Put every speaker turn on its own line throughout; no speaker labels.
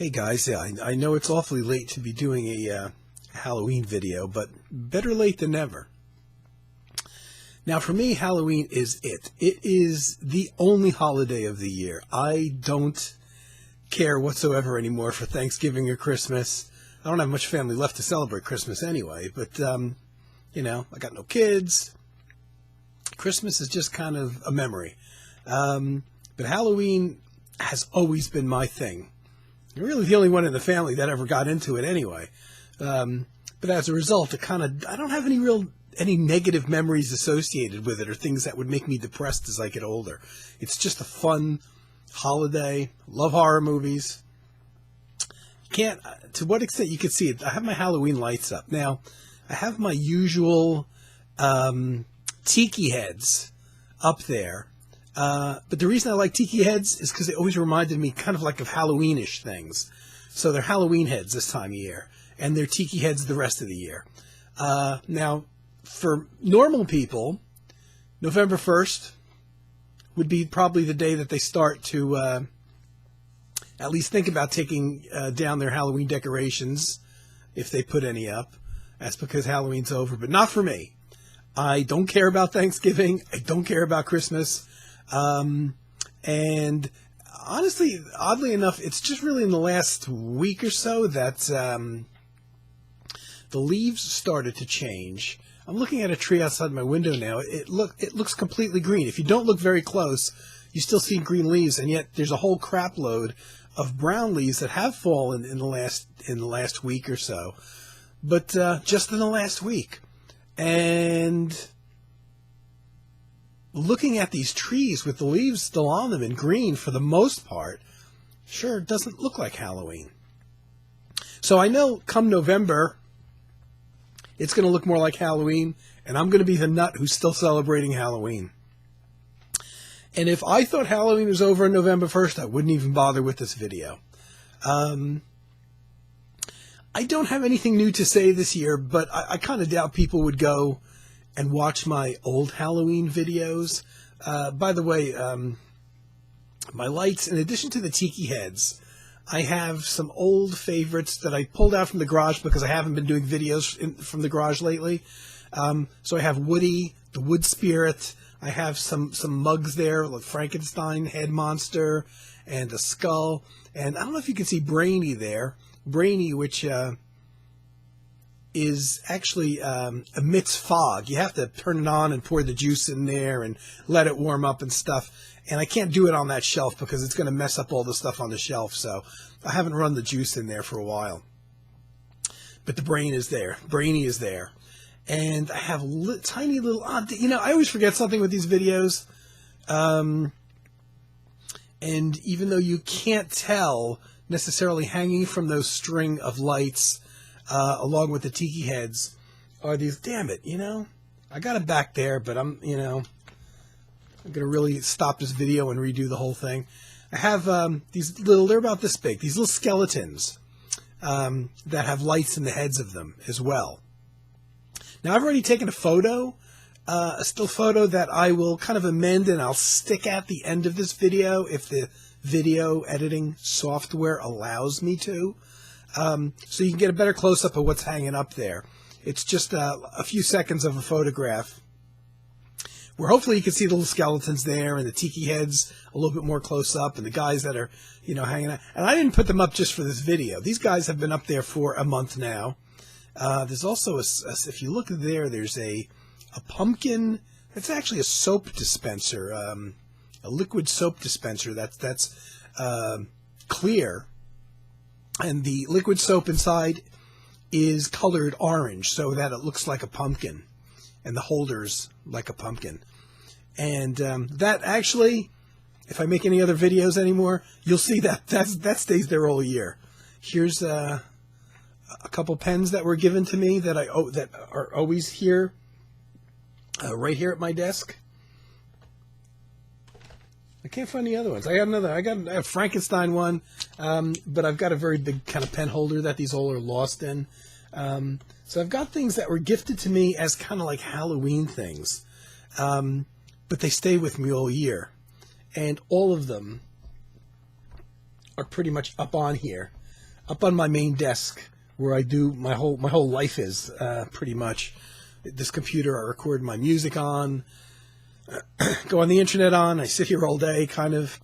Hey guys, yeah, I know it's awfully late to be doing a Halloween video, but better late than never. Now for me, Halloween is it. It is the only holiday of the year. I don't care whatsoever anymore for Thanksgiving or Christmas. I don't have much family left to celebrate Christmas anyway, but, I got no kids. Christmas is just kind of a memory. But Halloween has always been my thing. I'm really the only one in the family that ever got into it anyway. But as a result, I don't have any negative memories associated with it or things that would make me depressed as I get older. It's just a fun holiday. Love horror movies. To what extent you can see it, I have my Halloween lights up. Now, I have my usual tiki heads up there. But the reason I like tiki heads is because they always reminded me kind of like of Halloweenish things. So they're Halloween heads this time of year, and they're tiki heads the rest of the year. Now, for normal people, November 1st would be probably the day that they start to at least think about taking down their Halloween decorations, if they put any up. That's because Halloween's over, but not for me. I don't care about Thanksgiving. I don't care about Christmas. And honestly, oddly enough, it's just really in the last week or so that the leaves started to change. I'm looking at a tree outside my window now. It looks completely green. If you don't look very close, you still see green leaves, and yet there's a whole crap load of brown leaves that have fallen in the last week or so. But just in the last week. And looking at these trees with the leaves still on them in green for the most part, sure doesn't look like Halloween. So I know come November, it's going to look more like Halloween, and I'm going to be the nut who's still celebrating Halloween. And if I thought Halloween was over on November 1st, I wouldn't even bother with this video. I don't have anything new to say this year, but I kind of doubt people would go and watch my old Halloween videos. By the way, my lights, in addition to the tiki heads, I have some old favorites that I pulled out from the garage because I haven't been doing videos from the garage lately. So I have Woody, the Wood Spirit. I have some mugs there, like Frankenstein, head monster, and a skull. And I don't know if you can see Brainy there. Brainy, which is actually emits fog. You have to turn it on and pour the juice in there and let it warm up and stuff. And I can't do it on that shelf because it's going to mess up all the stuff on the shelf. So I haven't run the juice in there for a while. But the Brainy is there. And I have tiny little odd, I always forget something with these videos. And even though you can't tell necessarily hanging from those string of lights, along with the tiki heads, are these, damn it, I got it back there, but I'm going to really stop this video and redo the whole thing. I have they're about this big, these little skeletons that have lights in the heads of them as well. Now, I've already taken a photo, a still photo that I will kind of amend and I'll stick at the end of this video if the video editing software allows me to. So you can get a better close-up of what's hanging up there. It's just a few seconds of a photograph where hopefully you can see the little skeletons there and the tiki heads a little bit more close-up and the guys that are, hanging out. And I didn't put them up just for this video. These guys have been up there for a month now. There's also, if you look there, there's a pumpkin. It's actually a soap dispenser, a liquid soap dispenser that's clear. And the liquid soap inside is colored orange so that it looks like a pumpkin. And the holder's like a pumpkin. And that actually, if I make any other videos anymore, you'll see that stays there all year. Here's a couple pens that were given to me that that are always here, right here at my desk. I can't find the other ones. I got a Frankenstein one, but I've got a very big kind of pen holder that these all are lost in. So I've got things that were gifted to me as kind of like Halloween things, but they stay with me all year. And all of them are pretty much up on here. up on my main desk where I do my whole life is pretty much. This computer I record my music on, go on the internet on. I sit here all day, kind of.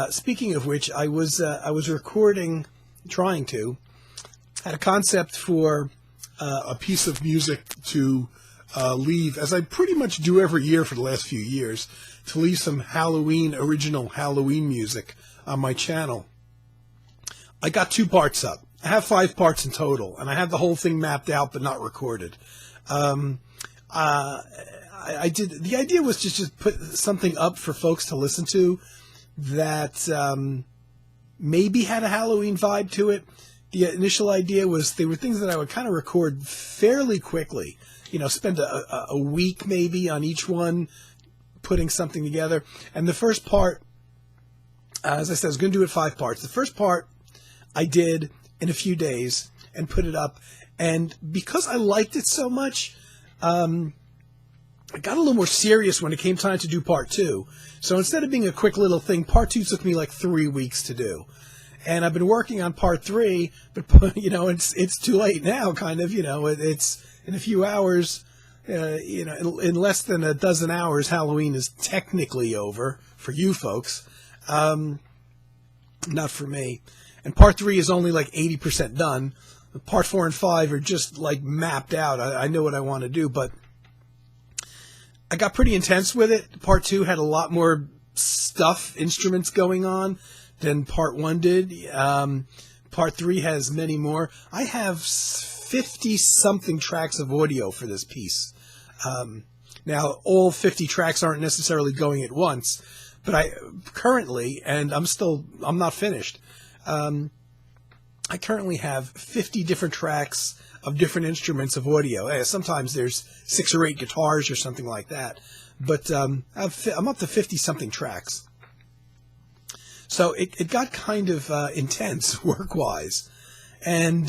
Speaking of which, I was recording, had a concept for a piece of music to leave, as I pretty much do every year for the last few years, to leave some original Halloween music on my channel. I got 2 parts up. I have 5 parts in total, and I have the whole thing mapped out but not recorded. I did. The idea was to just put something up for folks to listen to that maybe had a Halloween vibe to it. The initial idea was they were things that I would kind of record fairly quickly. Spend a week maybe on each one, putting something together. And the first part, as I said, I was going to do it 5 parts. The first part I did in a few days and put it up. And because I liked it so much, I got a little more serious when it came time to do part 2. So instead of being a quick little thing, part 2 took me like 3 weeks to do. And I've been working on part 3, but it's too late now, kind of. It's in a few hours. In less than a dozen hours, Halloween is technically over for you folks, not for me. And part 3 is only like 80% done. Part 4 and 5 are just like mapped out. I know what I want to do, but I got pretty intense with it. Part 2 had a lot more instruments going on than part 1 did. Part 3 has many more. I have 50-something tracks of audio for this piece. Now, all 50 tracks aren't necessarily going at once, but I currently, and I'm not finished, I currently have 50 different tracks of different instruments of audio. Sometimes there's 6 or 8 guitars or something like that, but I'm up to 50-something tracks. So it got kind of intense work-wise, and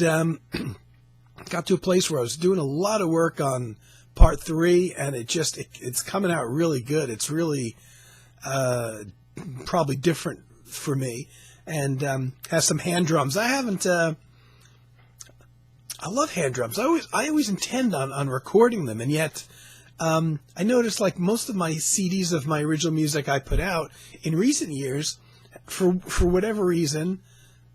got to a place where I was doing a lot of work on part 3, and it's coming out really good. It's really probably different for me, and has some hand drums. I love hand drums. I always intend on recording them, and yet I noticed like most of my CDs of my original music I put out in recent years, for whatever reason,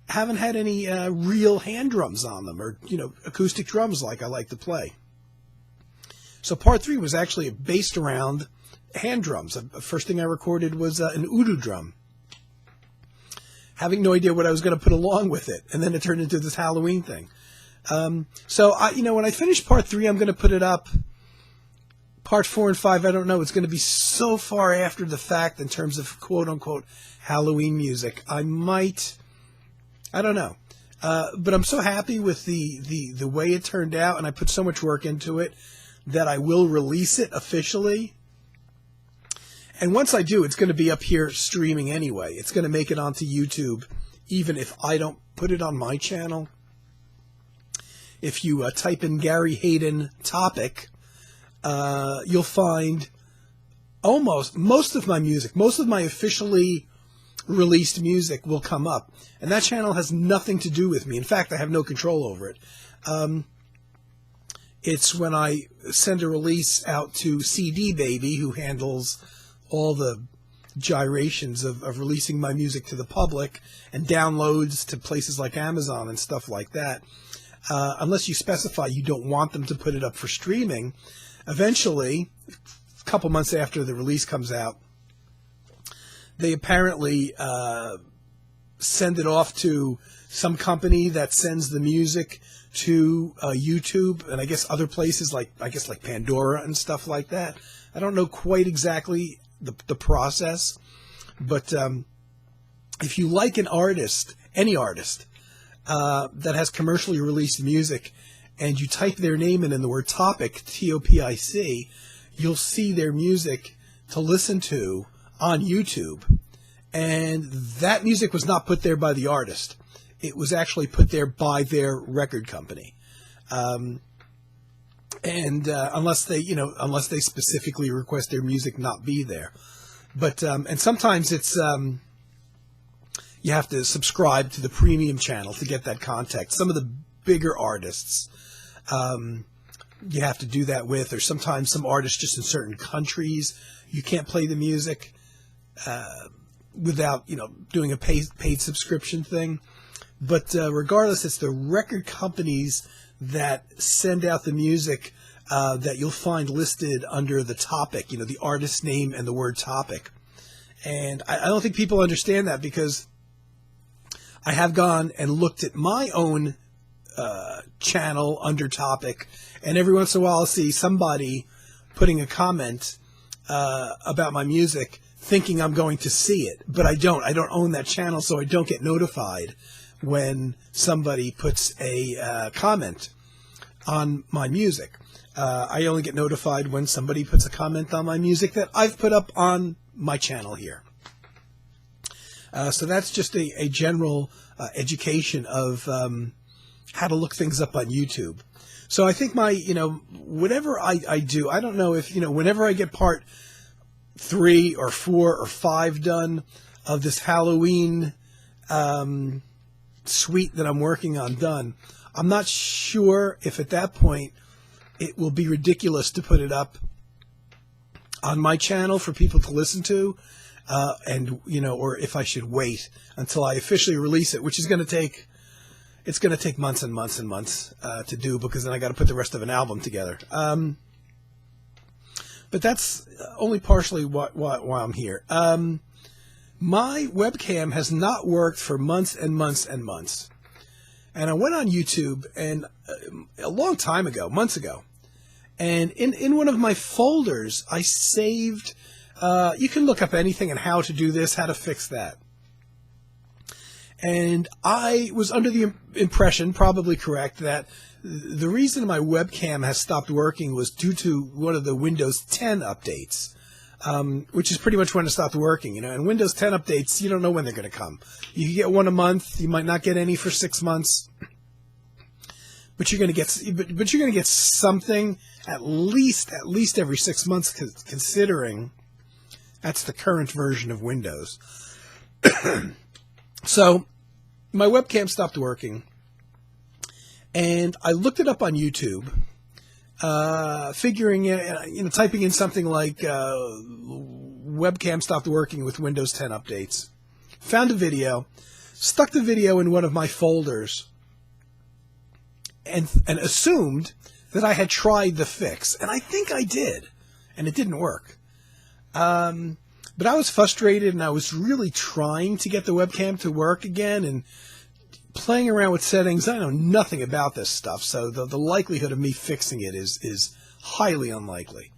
haven't had any real hand drums on them, or acoustic drums like I like to play. So part 3 was actually based around hand drums. The first thing I recorded was an oudou drum, having no idea what I was going to put along with it, and then it turned into this Halloween thing. So when I finish part 3, I'm going to put it up. Part 4 and 5, I don't know. It's going to be so far after the fact in terms of quote unquote Halloween music. I don't know. But I'm so happy with the way it turned out, and I put so much work into it that I will release it officially. And once I do, it's going to be up here streaming anyway. It's going to make it onto YouTube, even if I don't put it on my channel. If you type in Gary Hayden topic, you'll find most of my music, most of my officially released music will come up. And that channel has nothing to do with me. In fact, I have no control over it. It's when I send a release out to CD Baby, who handles all the gyrations of releasing my music to the public and downloads to places like Amazon and stuff like that. Unless you specify you don't want them to put it up for streaming, eventually, a couple months after the release comes out, they apparently send it off to some company that sends the music to YouTube and I guess other places like Pandora and stuff like that. I don't know quite exactly the process, but if you like an artist, any artist that has commercially released music, and you type their name in the word topic, TOPIC, you'll see their music to listen to on YouTube. And that music was not put there by the artist. It was actually put there by their record company. Unless they specifically request their music not be there. But and sometimes it's you have to subscribe to the premium channel to get that context. Some of the bigger artists, you have to do that with, or sometimes some artists just in certain countries, you can't play the music without, doing a paid subscription thing. But regardless, it's the record companies that send out the music that you'll find listed under the topic, the artist's name and the word topic. And I don't think people understand that, because I have gone and looked at my own channel under topic, and every once in a while I'll see somebody putting a comment about my music thinking I'm going to see it, but I don't own that channel, so I don't get notified when somebody puts a comment on my music. I only get notified when somebody puts a comment on my music that I've put up on my channel here. So that's just a general education of how to look things up on YouTube. So I think whatever I do, I don't know if, whenever I get part 3 or 4 or 5 done of this Halloween suite that I'm working on done, I'm not sure if at that point it will be ridiculous to put it up on my channel for people to listen to, or if I should wait until I officially release it, which is going to take, it's going to take months and months and months to do, because then I got to put the rest of an album together. But that's only partially why I'm here. My webcam has not worked for months and months and months. And I went on YouTube and a long time ago, months ago, and in one of my folders, I saved, you can look up anything and how to do this, how to fix that. And I was under the impression, probably correct, that the reason my webcam has stopped working was due to one of the Windows 10 updates, which is pretty much when it stopped working. And Windows 10 updates, you don't know when they're going to come. You can get one a month. You might not get any for 6 months, but you're going to get something at least every 6 months, considering that's the current version of Windows. So my webcam stopped working, and I looked it up on YouTube, figuring, typing in something like webcam stopped working with Windows 10 updates. Found a video, stuck the video in one of my folders, and assumed that I had tried the fix. And I think I did, and it didn't work. But I was frustrated, and I was really trying to get the webcam to work again, and playing around with settings. I know nothing about this stuff, so the likelihood of me fixing it is highly unlikely.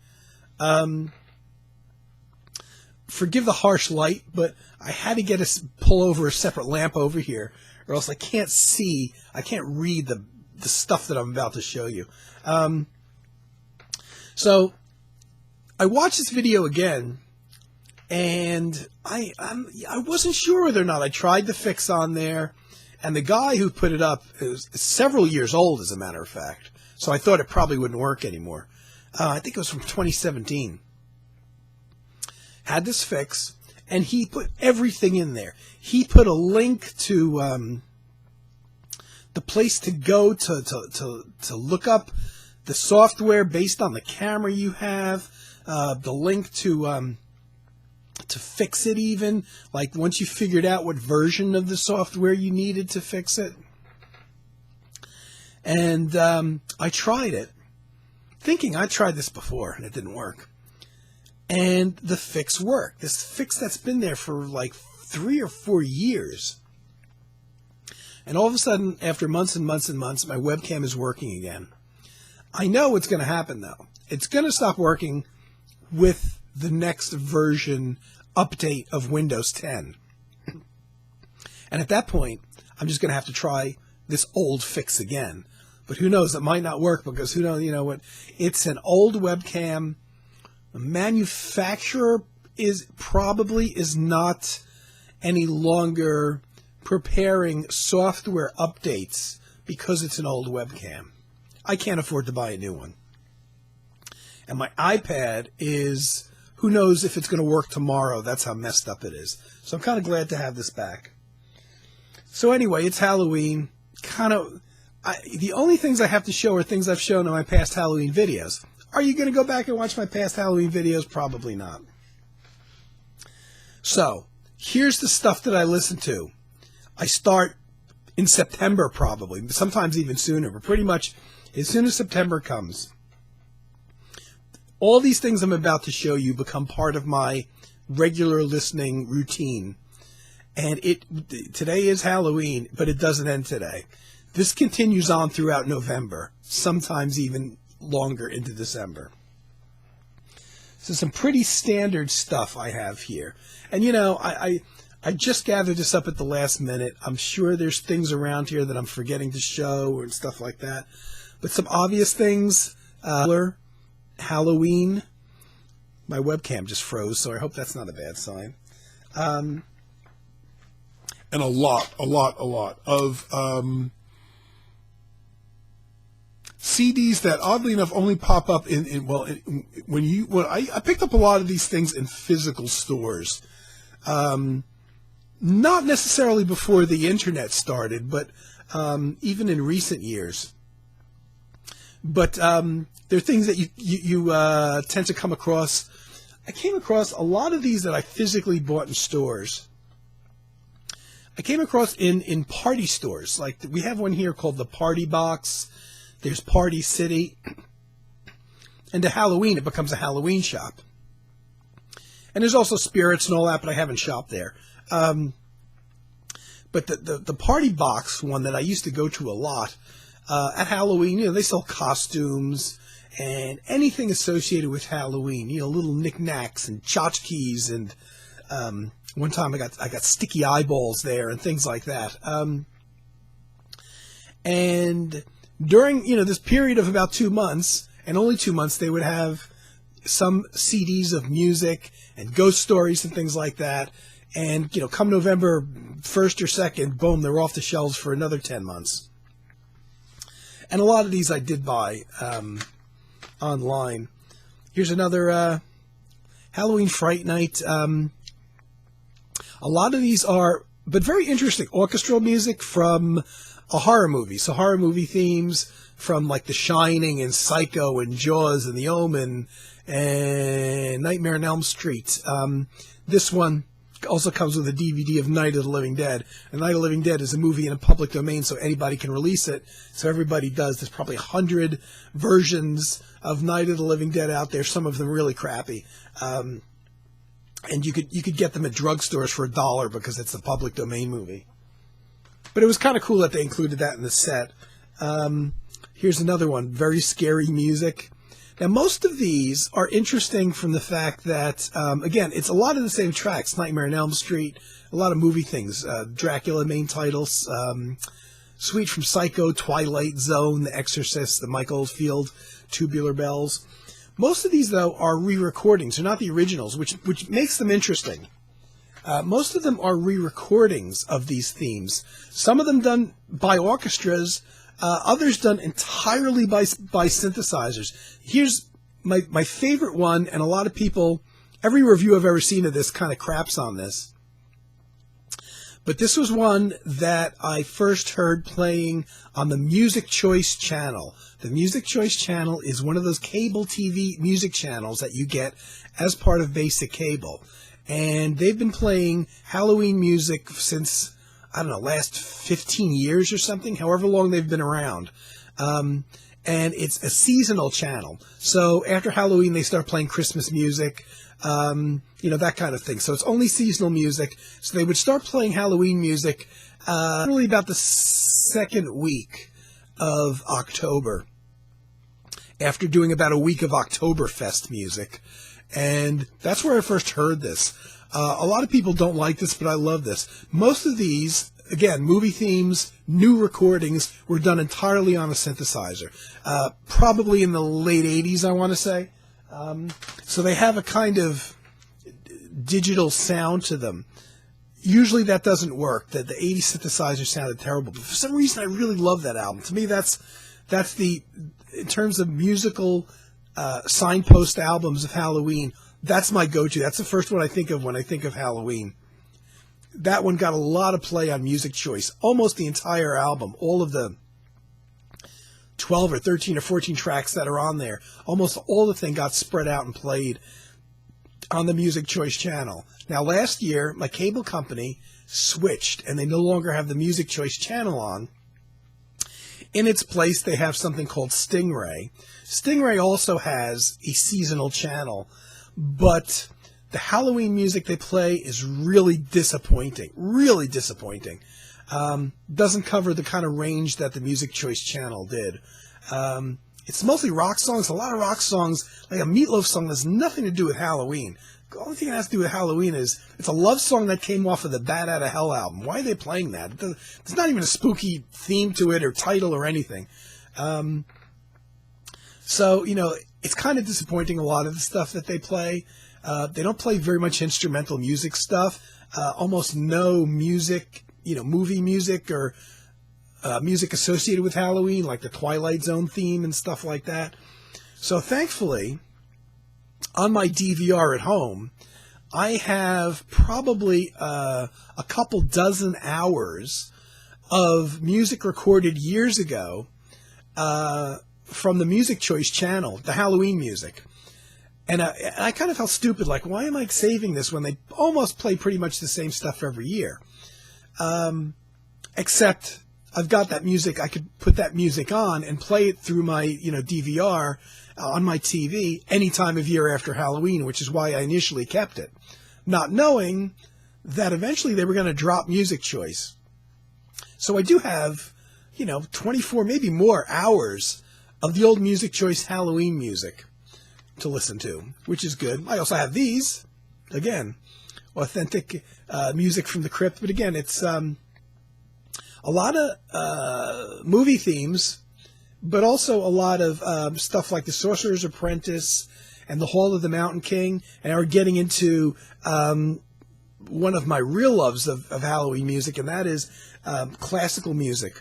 Forgive the harsh light, but I had to pull over a separate lamp over here, or else I can't read the stuff that I'm about to show you. So I watched this video again, and I wasn't sure whether or not I tried the fix on there. And the guy who put it up is several years old, as a matter of fact. So I thought it probably wouldn't work anymore. I think it was from 2017. Had this fix, and he put everything in there. He put a link to the place to go to look up the software based on the camera you have. The link to fix it, even like once you figured out what version of the software you needed to fix it. And I tried it, thinking I tried this before and it didn't work. And the fix worked. This fix that's been there for like 3 or 4 years. And all of a sudden, after months and months and months, my webcam is working again. I know what's going to happen, though. It's going to stop working with the next version update of Windows 10. And at that point, I'm just going to have to try this old fix again. But who knows, it might not work, because who knows, what? It's an old webcam. The manufacturer is not any longer preparing software updates because it's an old webcam. I can't afford to buy a new one. And my iPad is, who knows if it's going to work tomorrow. That's how messed up it is. So I'm kind of glad to have this back. So anyway, it's Halloween. The only things I have to show are things I've shown in my past Halloween videos. Are you going to go back and watch my past Halloween videos? Probably not. So, here's the stuff that I listen to. I start in September probably, sometimes even sooner, but pretty much as soon as September comes. All these things I'm about to show you become part of my regular listening routine. And today is Halloween, but it doesn't end today. This continues on throughout November, sometimes even longer into December. So some pretty standard stuff I have here. And you know, I just gathered this up at the last minute. I'm sure there's things around here that I'm forgetting to show and stuff like that. But some obvious things, Halloween. My webcam just froze, so I hope that's not a bad sign. And a lot of CDs that oddly enough only pop up I picked up a lot of these things in physical stores. Not necessarily before the internet started, but even in recent years. But they're things that you tend to come across. I came across a lot of these that I physically bought in stores. I came across in party stores. Like we have one here called the Party Box. There's Party City. And to Halloween, it becomes a Halloween shop. And there's also Spirits and all that, but I haven't shopped there. But the Party Box one that I used to go to a lot, at Halloween, you know, they sell costumes and anything associated with Halloween, you know, little knickknacks and tchotchkes, and one time I got sticky eyeballs there and things like that. And during, you know, this period of about 2 months, and only 2 months, they would have some CDs of music and ghost stories and things like that. And, you know, come November 1st or 2nd, boom, they're off the shelves for another 10 months. And a lot of these I did buy online. Here's another Halloween Fright Night. A lot of these are, but very interesting, orchestral music from a horror movie. So horror movie themes from like The Shining and Psycho and Jaws and The Omen and Nightmare on Elm Street. This one also comes with a DVD of Night of the Living Dead. And Night of the Living Dead is a movie in a public domain, so anybody can release it. So everybody does. There's probably 100 versions of Night of the Living Dead out there, some of them really crappy. And you could get them at drugstores for $1 because it's a public domain movie. But it was kind of cool that they included that in the set. Here's another one, very scary music. Now, most of these are interesting from the fact that, again, it's a lot of the same tracks. Nightmare on Elm Street, a lot of movie things. Dracula, main titles. Suite from Psycho, Twilight Zone, The Exorcist, the Mike Oldfield, Tubular Bells. Most of these, though, are re-recordings. They're not the originals, which makes them interesting. Most of them are re-recordings of these themes. Some of them done by orchestras, others done entirely by synthesizers. Here's my favorite one, and a lot of people, every review I've ever seen of this kind of craps on this. But this was one that I first heard playing on the Music Choice channel. The Music Choice channel is one of those cable TV music channels that you get as part of basic cable. And they've been playing Halloween music since, I don't know, last 15 years or something, however long they've been around. And it's a seasonal channel. So after Halloween, they start playing Christmas music, you know, that kind of thing. So it's only seasonal music. So they would start playing Halloween music really about the second week of October, after doing about a week of Oktoberfest music. And that's where I first heard this. A lot of people don't like this, but I love this. Most of these, again, movie themes, new recordings, were done entirely on a synthesizer. Probably in the late 80s, I want to say. So they have a kind of digital sound to them. Usually that doesn't work. The 80s synthesizer sounded terrible. But for some reason, I really love that album. To me, that's the, in terms of musical signpost albums of Halloween, that's my go-to. That's the first one I think of when I think of Halloween. that one got a lot of play on Music Choice. Almost the entire album, all of the 12 or 13 or 14 tracks that are on there, almost all the thing got spread out and played on the Music Choice channel. Now, last year, my cable company switched, and they no longer have the Music Choice channel on. In its place, they have something called Stingray. Stingray also has a seasonal channel, but the Halloween music they play is really disappointing. Really disappointing. Doesn't cover the kind of range that the Music Choice channel did. It's mostly rock songs. A lot of rock songs, like a Meatloaf song, has nothing to do with Halloween. The only thing that has to do with Halloween is it's a love song that came off of the Bat Out of Hell album. Why are they playing that? There's not even a spooky theme to it or title or anything. So, it's kind of disappointing, a lot of the stuff that they play. They don't play very much instrumental music stuff. Almost no music, movie music or music associated with Halloween, like the Twilight Zone theme and stuff like that. So thankfully, on my DVR at home, I have probably a couple dozen hours of music recorded years ago from the Music Choice channel, the Halloween music. And I kind of felt stupid, like, why am I saving this when they almost play pretty much the same stuff every year? Except I've got that music, I could put that music on and play it through my, DVR on my TV any time of year after Halloween, which is why I initially kept it, not knowing that eventually they were going to drop Music Choice. So I do have, 24, maybe more hours of the old Music Choice Halloween music to listen to, which is good. I also have these, again, authentic music from the crypt, but again, it's a lot of movie themes, but also a lot of stuff like The Sorcerer's Apprentice and The Hall of the Mountain King, and we're getting into one of my real loves of Halloween music, and that is classical music.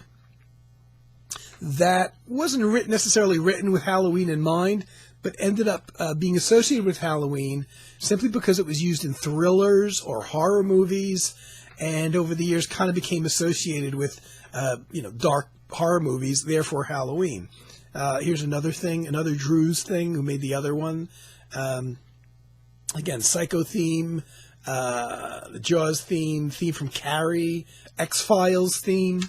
That wasn't necessarily written with Halloween in mind, but ended up being associated with Halloween simply because it was used in thrillers or horror movies, and over the years kind of became associated with, dark horror movies, therefore Halloween. Here's another thing, another Drews thing, who made the other one. Again, Psycho theme, the Jaws theme from Carrie, X-Files theme.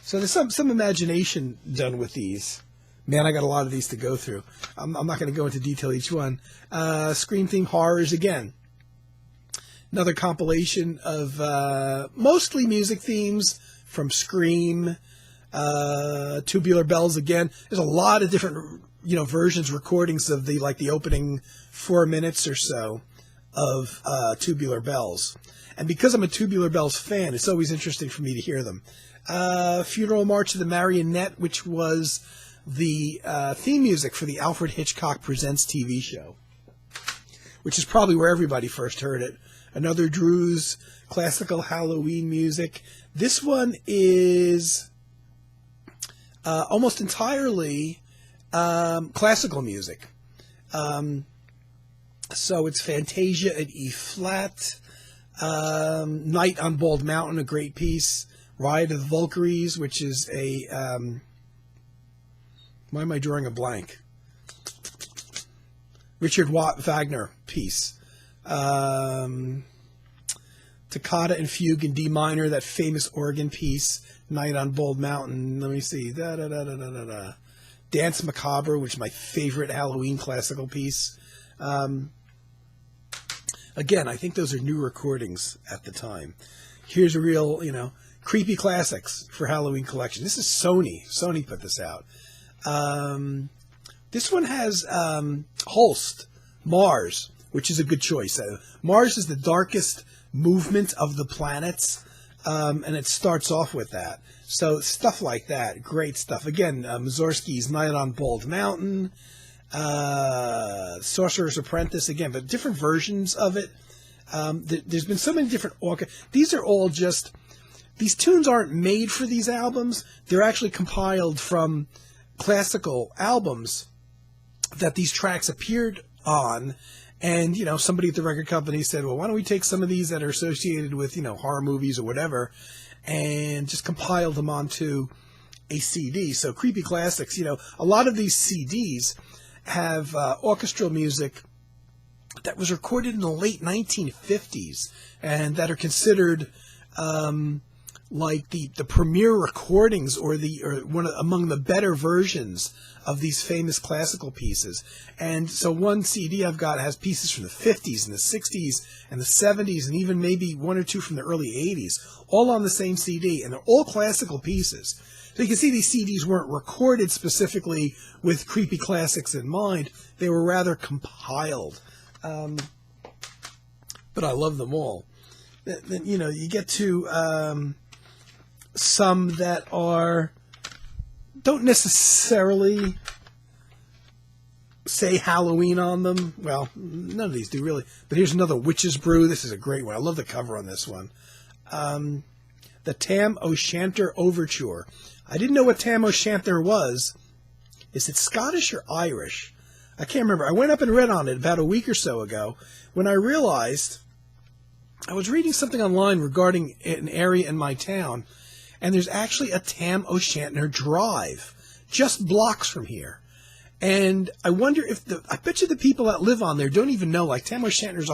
So there's some imagination done with these. Man, I got a lot of these to go through. I'm not going to go into detail each one. Scream theme, horrors, again. Another compilation of mostly music themes from Scream, Tubular Bells again. There's a lot of different versions, recordings of the opening 4 minutes or so of Tubular Bells. And because I'm a Tubular Bells fan, it's always interesting for me to hear them. Funeral March of the Marionette, which was the theme music for the Alfred Hitchcock Presents TV show, which is probably where everybody first heard it. Another Drews classical Halloween music. This one is almost entirely classical music. So it's Fantasia at E flat, Night on Bald Mountain, a great piece, Ride of the Valkyries, which is a why am I drawing a blank? Richard Wagner piece. Toccata and Fugue in D minor, that famous organ piece, Night on Bald Mountain. Let me see. Dance Macabre, which is my favorite Halloween classical piece. Again, I think those are new recordings at the time. Here's a real, creepy classics for Halloween collection. This is Sony. Sony put this out. This one has Holst, Mars, which is a good choice. Mars is the darkest movement of the planets, and it starts off with that. So stuff like that, great stuff. Again, Mussorgsky's Night on Bald Mountain, Sorcerer's Apprentice, again, but different versions of it. There's been so many different these are all just, these tunes aren't made for these albums. They're actually compiled from classical albums that these tracks appeared on, And, somebody at the record company said, well, why don't we take some of these that are associated with, horror movies or whatever, and just compile them onto a CD. So Creepy Classics, a lot of these CDs have orchestral music that was recorded in the late 1950s and that are considered like the premier recordings or among the better versions of these famous classical pieces. And so one CD I've got has pieces from the 50s and the 60s and the 70s and even maybe one or two from the early 80s, all on the same CD, and they're all classical pieces. So you can see these CDs weren't recorded specifically with Creepy Classics in mind. They were rather compiled. But I love them all. Then, you get to some that don't necessarily say Halloween on them. Well, none of these do really. But here's another Witch's Brew. This is a great one. I love the cover on this one. The Tam O'Shanter Overture. I didn't know what Tam O'Shanter was. Is it Scottish or Irish? I can't remember. I went up and read on it about a week or so ago when I realized I was reading something online regarding an area in my town, and there's actually a Tam O'Shanter Drive just blocks from here. And I wonder if I bet you the people that live on there don't even know, like Tam O'Shanter's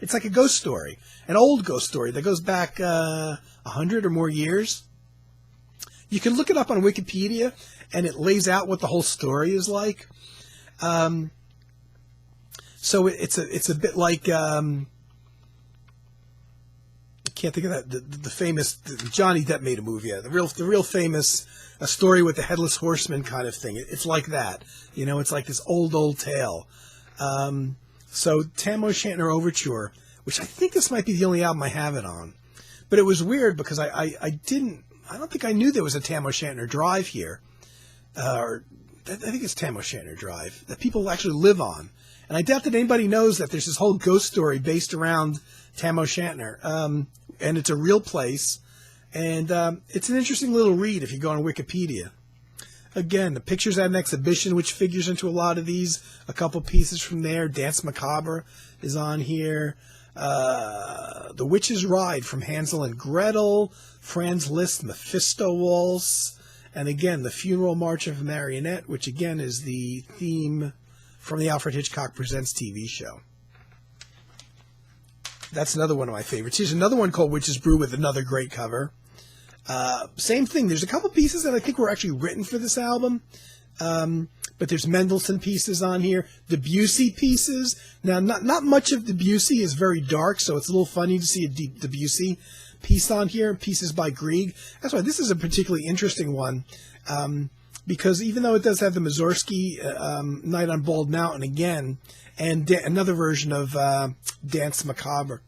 it's like a ghost story, an old ghost story that goes back 100 or more years. You can look it up on Wikipedia, and it lays out what the whole story is like. So it's a bit like I can't think of that the famous Johnny Depp made a movie, the real famous a story with the headless horseman kind of thing. It's like that, it's like this old tale. So Tam O'Shanter Overture, which I think this might be the only album I have it on, but it was weird because I don't think I knew there was a Tam O'Shanter Drive here, or I think it's Tam O'Shanter Drive that people actually live on. And I doubt that anybody knows that there's this whole ghost story based around Tam O'Shanter. And it's a real place. And it's an interesting little read if you go on Wikipedia. Again, the pictures at an exhibition, which figures into a lot of these. A couple pieces from there. Dance Macabre is on here. The Witch's Ride from Hansel and Gretel. Franz Liszt Mephisto Waltz. And again, the Funeral March of a Marionette, which again is the theme from the Alfred Hitchcock Presents TV show. That's another one of my favorites. Here's another one called Witch's Brew with another great cover. Same thing. There's a couple pieces that I think were actually written for this album. But there's Mendelssohn pieces on here. Debussy pieces. Now, not much of Debussy is very dark, so it's a little funny to see a Debussy piece on here. Pieces by Grieg. That's why this is a particularly interesting one. Because even though it does have the Mussorgsky Night on Bald Mountain again, and another version of Dance Macabre,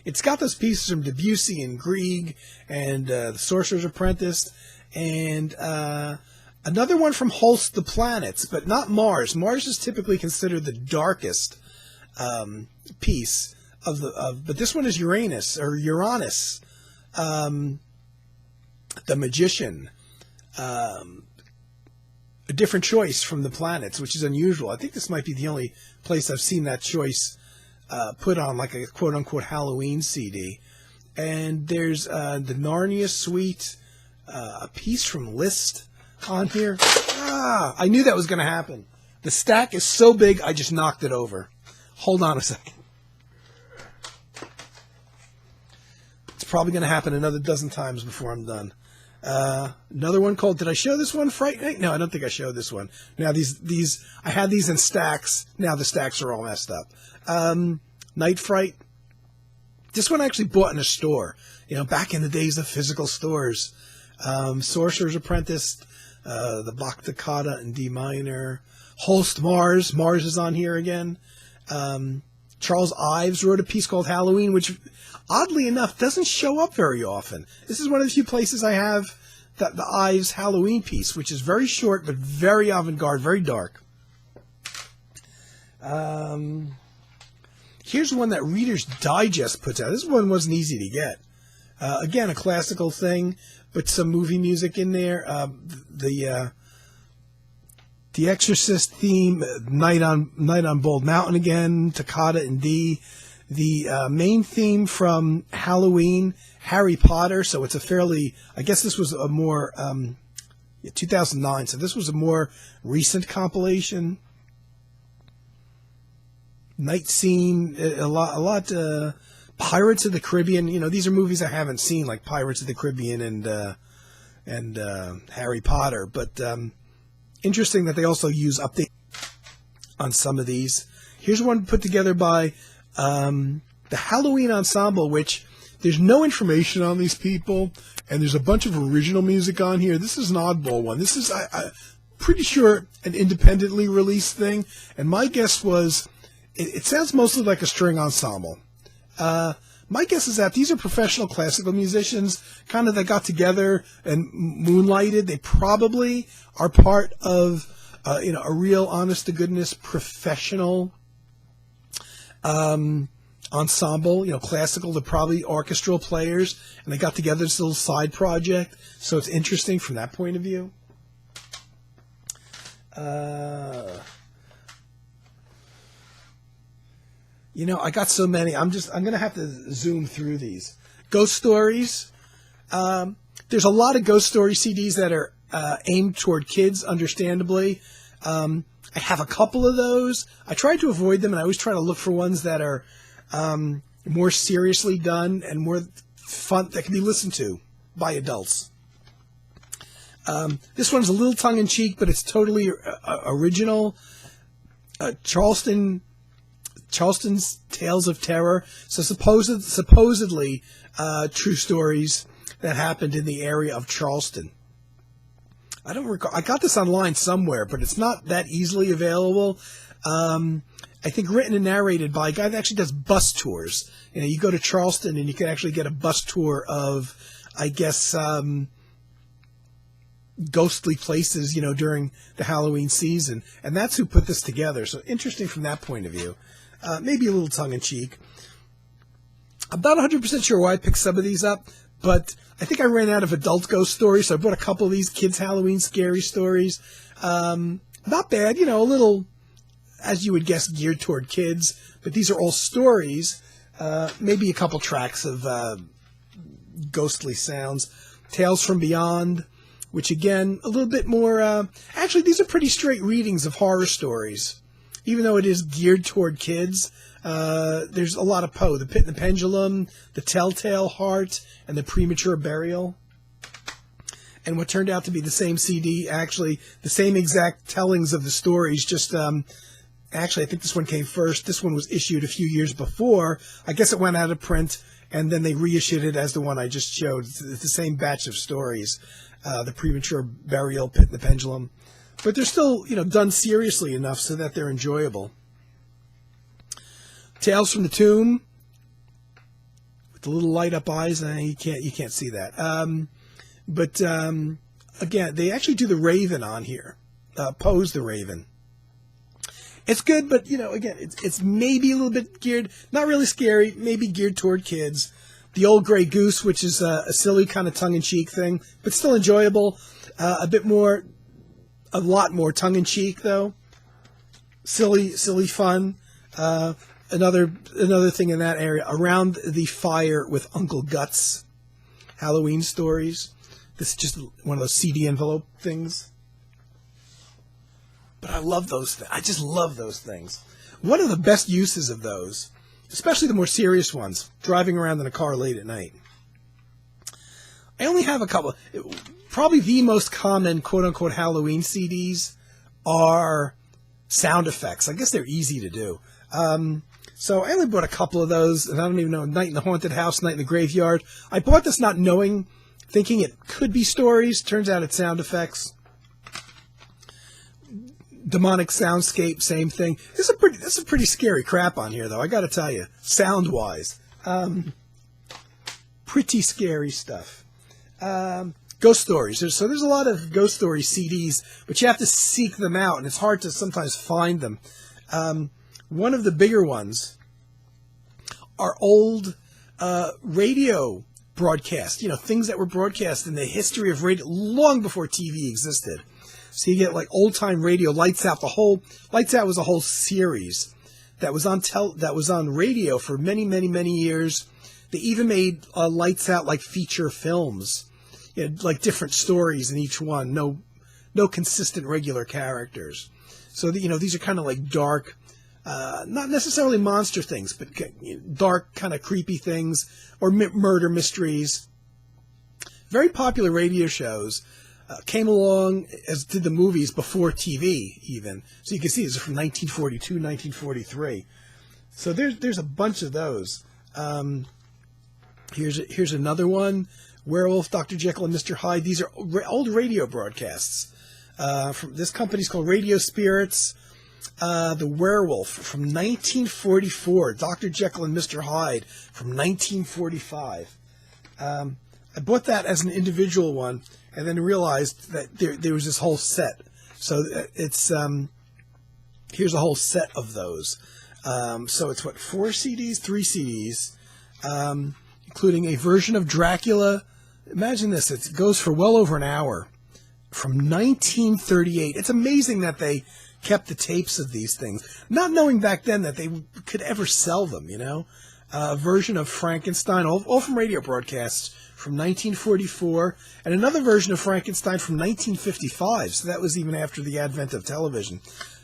it's got those pieces from Debussy and Grieg and The Sorcerer's Apprentice, and another one from Holst the Planets, but not Mars. Mars is typically considered the darkest piece but this one is Uranus, The Magician. A different choice from the planets, which is unusual. I think this might be the only place I've seen that choice put on like a quote-unquote Halloween CD. And there's the Narnia Suite, a piece from Liszt on here. I knew that was going to happen. The stack is so big, I just knocked it over. Hold on a second. It's probably going to happen another dozen times before I'm done. Another one called, did I show this one? Fright Night? No, I don't think I showed this one. Now I had these in stacks. Now the stacks are all messed up. Night Fright. This one I actually bought in a store, back in the days of physical stores. Sorcerer's Apprentice, the Bach Toccata in D minor. Holst Mars. Mars is on here again. Charles Ives wrote a piece called Halloween, which oddly enough doesn't show up very often. This is one of the few places I have the Ives Halloween piece, which is very short but very avant-garde, very dark. Here's one that Reader's Digest puts out. This one wasn't easy to get. Again, a classical thing, but some movie music in there. The The Exorcist theme, Night on Bald Mountain again, Toccata in D. The main theme from Halloween, Harry Potter. So it's a fairly, I guess this was a more 2009. So this was a more recent compilation. Night Scene, a lot. Pirates of the Caribbean. You know, these are movies I haven't seen, like Pirates of the Caribbean and Harry Potter. But interesting that they also use updates on some of these. Here's one put together by the Halloween Ensemble, which there's no information on these people, and there's a bunch of original music on here. This is an oddball one. This is, I'm pretty sure, an independently released thing, and my guess was it sounds mostly like a string ensemble. My guess is that these are professional classical musicians, kind of that got together and moonlighted. They probably are part of, a real honest-to-goodness professional ensemble, classical. They're probably orchestral players, and they got together this little side project. So it's interesting from that point of view. I got so many. I'm going to have to zoom through these. Ghost stories. There's a lot of ghost story CDs that are aimed toward kids, understandably. I have a couple of those. I tried to avoid them, and I always try to look for ones that are more seriously done and more fun, that can be listened to by adults. This one's a little tongue-in-cheek, but it's totally original. Charleston's Tales of Terror. So supposedly true stories that happened in the area of Charleston. I don't recall. I got this online somewhere, but it's not that easily available. I think written and narrated by a guy that actually does bus tours. You go to Charleston and you can actually get a bus tour of, I guess, ghostly places, during the Halloween season. And that's who put this together. So interesting from that point of view. Maybe a little tongue-in-cheek. I'm not 100% sure why I picked some of these up, but I think I ran out of adult ghost stories, so I bought a couple of these kids' Halloween scary stories. Not bad, a little, as you would guess, geared toward kids, but these are all stories. Maybe a couple tracks of ghostly sounds. Tales from Beyond, which again, a little bit more, actually these are pretty straight readings of horror stories. Even though it is geared toward kids, there's a lot of Poe. The Pit and the Pendulum, The Telltale Heart, and The Premature Burial. And what turned out to be the same CD, actually, the same exact tellings of the stories, just, actually, I think this one came first. This one was issued a few years before. I guess it went out of print, and then they reissued it as the one I just showed. It's the same batch of stories, The Premature Burial, Pit and the Pendulum. But they're still, done seriously enough so that they're enjoyable. Tales from the Tomb, with the little light up eyes. You can't see that. But again, they actually do the Raven on here. Poe's the Raven. It's good, but again, it's maybe a little bit geared, not really scary, maybe geared toward kids. The Old Grey Goose, which is a silly kind of tongue-in-cheek thing, but still enjoyable. A lot more tongue-in-cheek, though. Silly fun. Another thing in that area, Around the Fire with Uncle Guts. Halloween stories. This is just one of those CD envelope things. But I love those things. I just love those things. One of the best uses of those, especially the more serious ones, driving around in a car late at night. I only have a couple. Probably the most common quote-unquote Halloween CDs are sound effects. I guess they're easy to do. So I only bought a couple of those, and I don't even know, Night in the Haunted House, Night in the Graveyard. I bought this not knowing, thinking it could be stories. Turns out it's sound effects. Demonic Soundscape, same thing. This is pretty scary crap on here, though, I gotta tell you, sound-wise. Pretty scary stuff. Ghost stories. There's a lot of ghost story CDs, but you have to seek them out, and it's hard to sometimes find them. One of the bigger ones are old radio broadcasts, things that were broadcast in the history of radio long before TV existed. So you get like old time radio. Lights Out. Lights Out was a whole series that was on radio for many, many, many years. They even made Lights Out like feature films, like different stories in each one. No consistent regular characters. So these are kind of like dark, not necessarily monster things, but dark kind of creepy things or murder mysteries. Very popular radio shows. Came along as did the movies before TV even. So you can see these are from 1942, 1943. So there's a bunch of those. Here's another one. Werewolf, Dr. Jekyll and Mr. Hyde. These are old radio broadcasts. From this company's called Radio Spirits. The Werewolf from 1944. Dr. Jekyll and Mr. Hyde from 1945. I bought that as an individual one, and then realized that there was this whole set. So it's here's a whole set of those. So it's 4 CDs, 3 CDs, including a version of Dracula. Imagine this, it goes for well over an hour, from 1938. It's amazing that they kept the tapes of these things, not knowing back then that they could ever sell them, A version of Frankenstein, all from radio broadcasts, from 1944, and another version of Frankenstein from 1955, so that was even after the advent of television.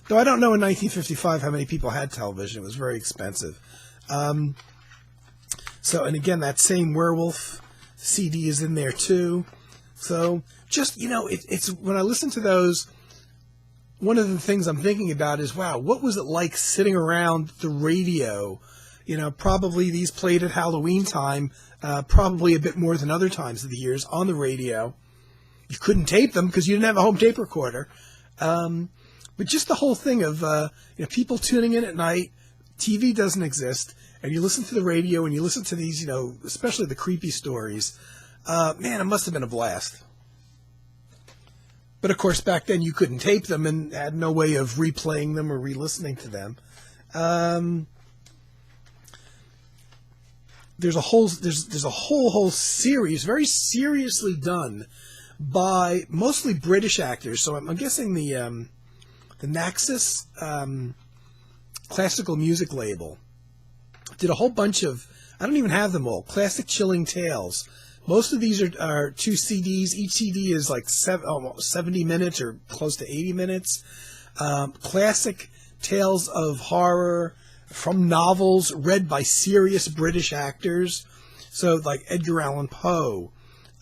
Though I don't know in 1955 how many people had television. It was very expensive. And again, that same Werewolf CD is in there too. So just, it's when I listen to those, one of the things I'm thinking about is, wow, what was it like sitting around the radio? Probably these played at Halloween time, probably a bit more than other times of the years on the radio. You couldn't tape them because you didn't have a home tape recorder. But just the whole thing of people tuning in at night, TV doesn't exist, and you listen to the radio and you listen to these, especially the creepy stories. Man, it must have been a blast. But of course, back then you couldn't tape them and had no way of replaying them or re-listening to them. There's a whole series, very seriously done by mostly British actors. So I'm guessing the Naxos classical music label did a whole bunch of, I don't even have them all, classic chilling tales. Most of these are 2 CDs. Each CD is like 70 minutes or close to 80 minutes. Classic tales of horror from novels read by serious British actors. So like Edgar Allan Poe,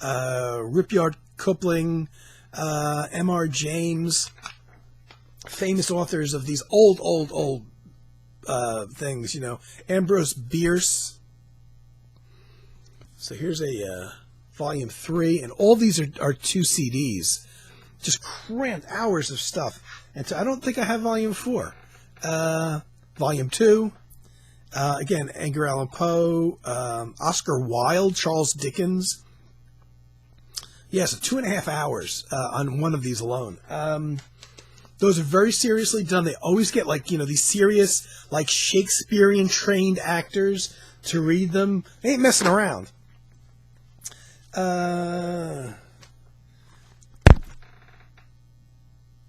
Rudyard Kipling, M.R. James, famous authors of these old things, Ambrose Bierce. So here's a volume 3, and all these are 2 CDs, just crammed hours of stuff. And so I don't think I have volume 4. Volume 2, again, Edgar Allan Poe, Oscar Wilde, Charles Dickens. Yeah, so 2.5 hours on one of these alone. Those are very seriously done. They always get these serious, Shakespearean trained actors to read them. They ain't messing around.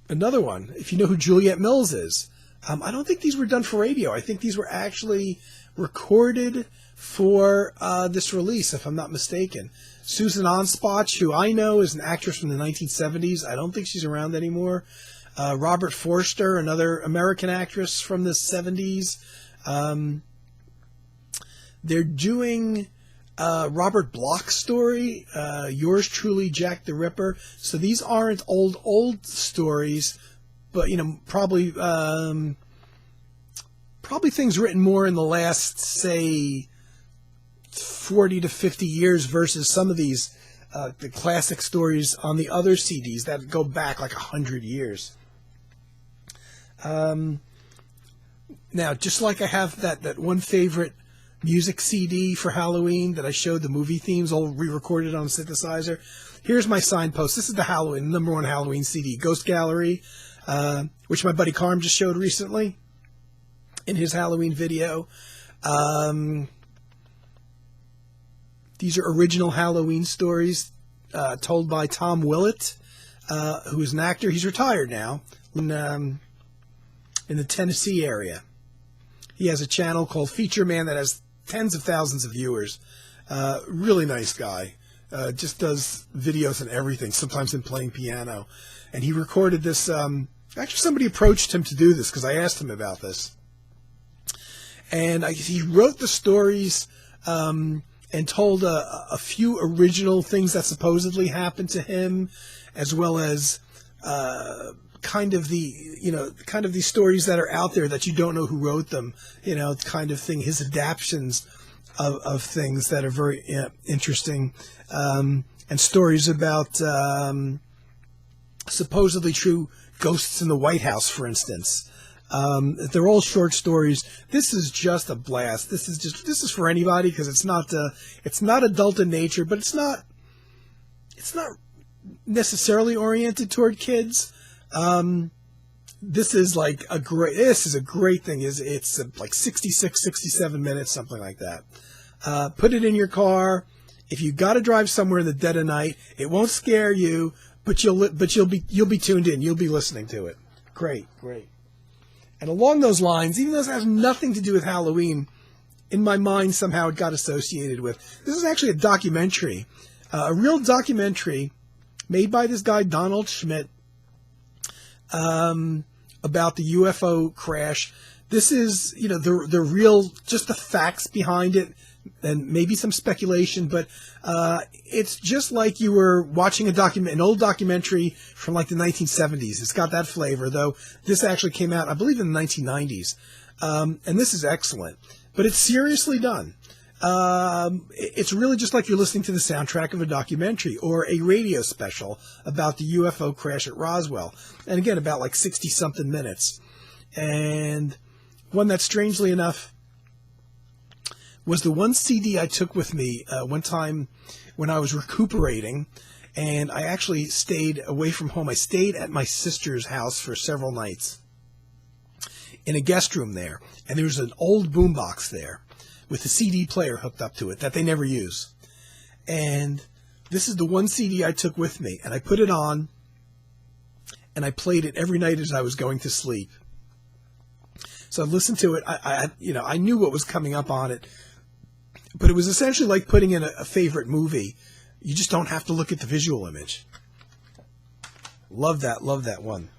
Another one, if you know who Juliet Mills is. I don't think these were done for radio. I think these were actually recorded for this release, if I'm not mistaken. Susan Onspach, who I know is an actress from the 1970s. I don't think she's around anymore. Robert Forster, another American actress from the 70s. They're doing Robert Bloch's story, Yours Truly, Jack the Ripper. So these aren't old stories, but probably things written more in the last, say, 40 to 50 years versus some of these the classic stories on the other CDs that go back 100 years. Now, just like I have that one favorite music CD for Halloween that I showed the movie themes all re-recorded on a synthesizer, here's my signpost. This is the Halloween, number 1 Halloween CD, Ghost Gallery, which my buddy Carm just showed recently in his Halloween video. These are original Halloween stories told by Tom Willett. who is an actor. He's retired now in the Tennessee area. He has a channel called Feature Man that has tens of thousands of viewers. Really nice guy. Just does videos and everything, sometimes in playing piano. And he recorded this. Actually, somebody approached him to do this because I asked him about this. And he wrote the stories and told a few original things that supposedly happened to him, as well as kind of these stories that are out there that you don't know who wrote them, kind of thing. His adaptions of things that are very interesting, and stories about supposedly true ghosts in the White House, for instance. They're all short stories. This is just a blast. This is for anybody because it's not adult in nature, but it's not necessarily oriented toward kids. This is a great thing. It's like 66, 67 minutes, something like that. Put it in your car. If you got to drive somewhere in the dead of night, it won't scare you, but you'll be tuned in. You'll be listening to it. Great. And along those lines, even though this has nothing to do with Halloween, in my mind somehow it got associated with. This is actually a documentary, a real documentary made by this guy Donald Schmidt about the UFO crash. This is the real, just the facts behind it, and maybe some speculation, but it's just like you were watching an old documentary from like the 1970s. It's got that flavor, though this actually came out, I believe, in the 1990s. And this is excellent, but it's seriously done. It's really just like you're listening to the soundtrack of a documentary or a radio special about the UFO crash at Roswell. And again, about like 60-something minutes. And one that, strangely enough, was the one CD I took with me one time when I was recuperating, and I actually stayed away from home. I stayed at my sister's house for several nights in a guest room there, and there was an old boombox there with a CD player hooked up to it that they never use. And this is the one CD I took with me, and I put it on, and I played it every night as I was going to sleep. So I listened to it. I knew what was coming up on it, but it was essentially like putting in a favorite movie. You just don't have to look at the visual image. Love that one.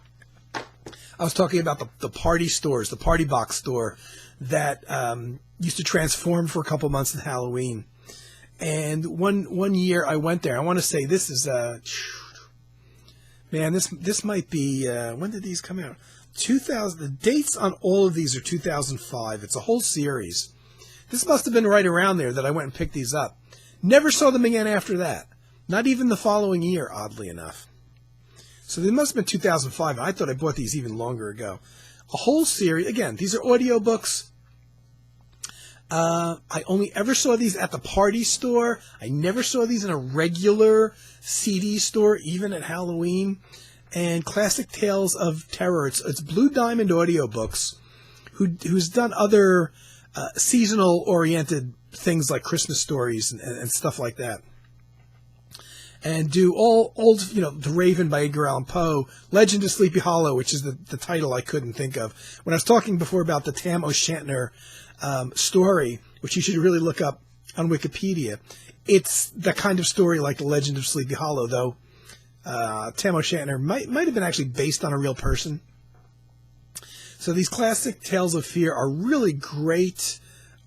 I was talking about the party stores, the party box store that used to transform for a couple months at Halloween. And one year I went there. I want to say this is this might be when did these come out? 2000. The dates on all of these are 2005. It's a whole series. This must have been right around there that I went and picked these up. Never saw them again after that. Not even the following year, oddly enough. So they must have been 2005. I thought I bought these even longer ago. A whole series. Again, these are audiobooks. I only ever saw these at the party store. I never saw these in a regular CD store, even at Halloween. And Classic Tales of Terror. It's Blue Diamond Audiobooks, who's done other seasonal-oriented things like Christmas stories and stuff like that. And do all old, The Raven by Edgar Allan Poe, Legend of Sleepy Hollow, which is the title I couldn't think of. When I was talking before about the Tam O'Shanter story, which you should really look up on Wikipedia, it's the kind of story like the Legend of Sleepy Hollow, though Tam O'Shanter might have been actually based on a real person. So these Classic Tales of Fear are really great.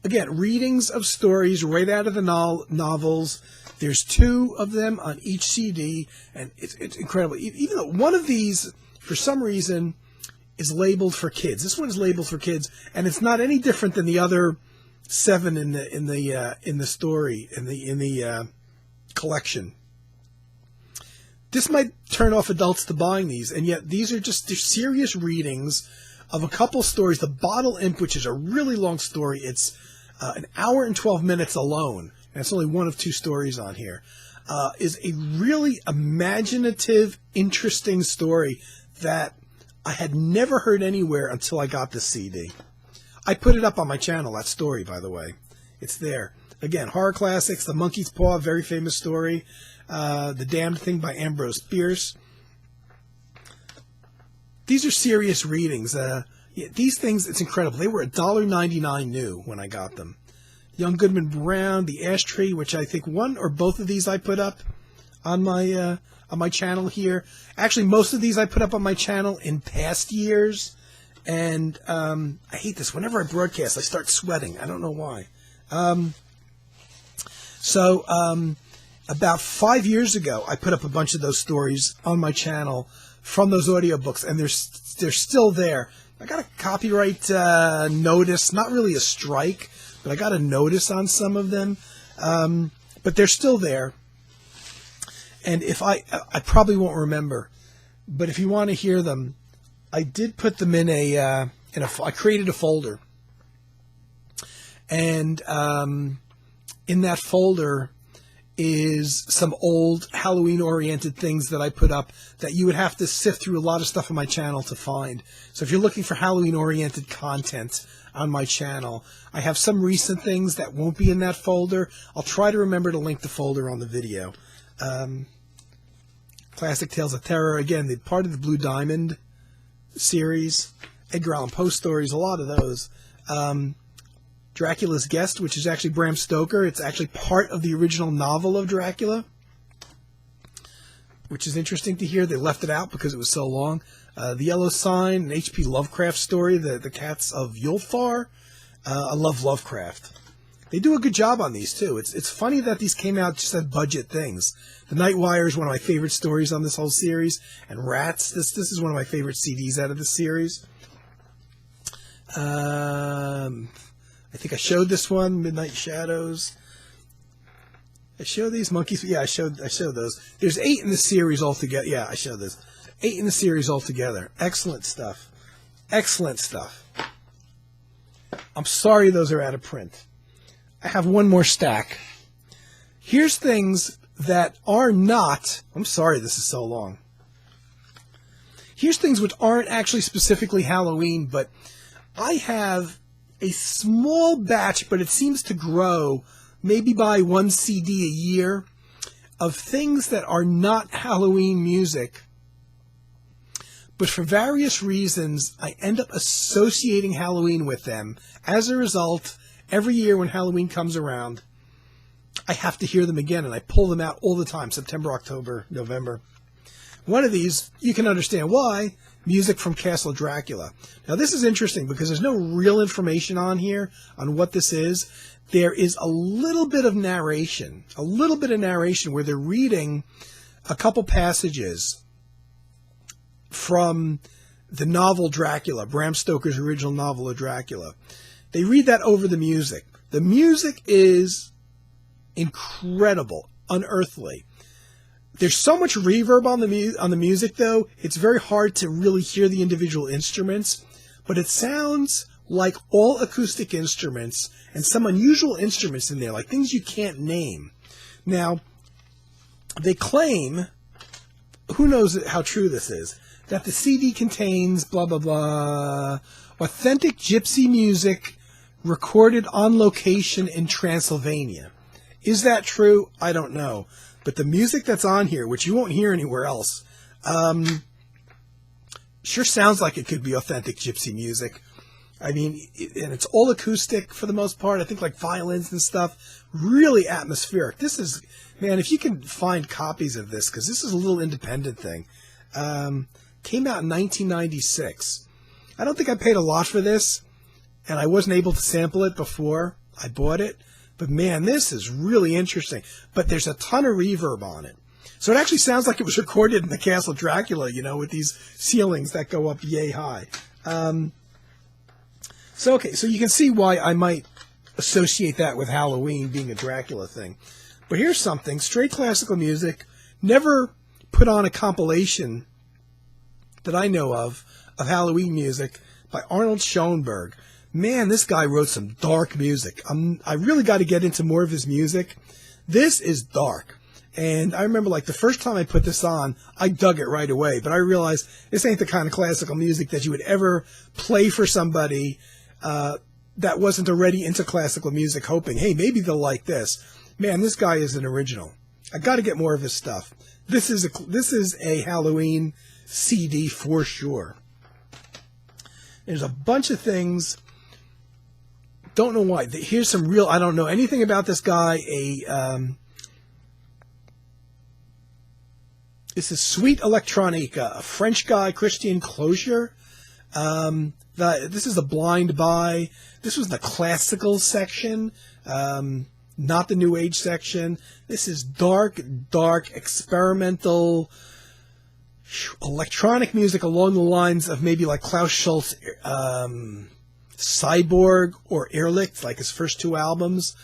Again, readings of stories right out of the novels. There's 2 of them on each CD, and it's incredible. Even though one of these, for some reason, is labeled for kids. This one is labeled for kids, and it's not any different than the other 7 in the story in the collection. This might turn off adults to buying these, and yet these are just serious readings of a couple stories. The Bottle Imp, which is a really long story, it's an hour and 12 minutes alone, and it's only one of 2 stories on here, is a really imaginative, interesting story that I had never heard anywhere until I got this CD. I put it up on my channel, that story, by the way. It's there. Again, horror classics, The Monkey's Paw, very famous story. The Damned Thing by Ambrose Bierce. these are serious readings. Yeah, these things, it's incredible. They were $1.99 new when I got them. Young Goodman Brown, The Ash Tree, which I think one or both of these I put up on my channel here. Actually, most of these I put up on my channel in past years. And I hate this. Whenever I broadcast, I start sweating. I don't know why. About 5 years ago, I put up a bunch of those stories on my channel from those audiobooks, and they're still there. I got a copyright notice, not really a strike, but I got a notice on some of them. But they're still there. And if I probably won't remember, but if you want to hear them, I did put them in I created a folder. And in that folder is some old Halloween-oriented things that I put up that you would have to sift through a lot of stuff on my channel to find. So if you're looking for Halloween-oriented content on my channel, I have some recent things that won't be in that folder. I'll try to remember to link the folder on the video. Classic Tales of Terror, again, the part of the Blue Diamond series. Edgar Allan Poe stories, a lot of those. Dracula's Guest, which is actually Bram Stoker. It's actually part of the original novel of Dracula, which is interesting to hear. They left it out because it was so long. The Yellow Sign, an H.P. Lovecraft story, the Cats of Yulthar. I love Lovecraft. They do a good job on these, too. It's funny that these came out just as budget things. The Night Wire is one of my favorite stories on this whole series. And Rats, this is one of my favorite CDs out of the series. I think I showed this one, Midnight Shadows. I showed these monkeys. Yeah, I showed those. There's 8 in the series altogether. Yeah, I showed this. 8 in the series altogether. Excellent stuff. Excellent stuff. I'm sorry those are out of print. I have one more stack. Here's things that are not... I'm sorry this is so long. Here's things which aren't actually specifically Halloween, but I have a small batch, but it seems to grow, maybe by 1 CD a year, of things that are not Halloween music. But for various reasons, I end up associating Halloween with them. As a result, every year when Halloween comes around, I have to hear them again, and I pull them out all the time, September, October, November. One of these, you can understand why, music from Castle Dracula. Now, this is interesting because there's no real information on here on what this is. There is a little bit of narration where they're reading a couple passages from the novel Dracula, Bram Stoker's original novel of Dracula. They read that over the music. The music is incredible, unearthly. There's so much reverb on the music, though, it's very hard to really hear the individual instruments, but it sounds like all acoustic instruments and some unusual instruments in there, like things you can't name. Now, they claim, who knows how true this is, that the CD contains blah, blah, blah, authentic gypsy music recorded on location in Transylvania. Is that true? I don't know. But the music that's on here, which you won't hear anywhere else, sure sounds like it could be authentic gypsy music. I mean, and it's all acoustic for the most part. I think like violins and stuff. Really atmospheric. This is, man, if you can find copies of this, because this is a little independent thing. Came out in 1996. I don't think I paid a lot for this, and I wasn't able to sample it before I bought it. But man, this is really interesting. But there's a ton of reverb on it. So it actually sounds like it was recorded in the Castle Dracula, you know, with these ceilings that go up yay high. So you can see why I might associate that with Halloween being a Dracula thing. But here's something, straight classical music, never put on a compilation that I know of Halloween music by Arnold Schoenberg. Man, this guy wrote some dark music. I really got to get into more of his music. This is dark. And I remember, like, the first time I put this on, I dug it right away. But I realized this ain't the kind of classical music that you would ever play for somebody that wasn't already into classical music, hoping, hey, maybe they'll like this. Man, this guy is an original. I got to get more of his stuff. This is a Halloween CD for sure. There's a bunch of things. Don't know why. Here's some real. I don't know anything about this guy. This is Sweet Electronica, a French guy, Christian Closure. This is a blind buy. This was the classical section, not the new age section. This is dark experimental electronic music along the lines of maybe like Klaus Schulze, Cyborg, or Ehrlich, like his first two albums.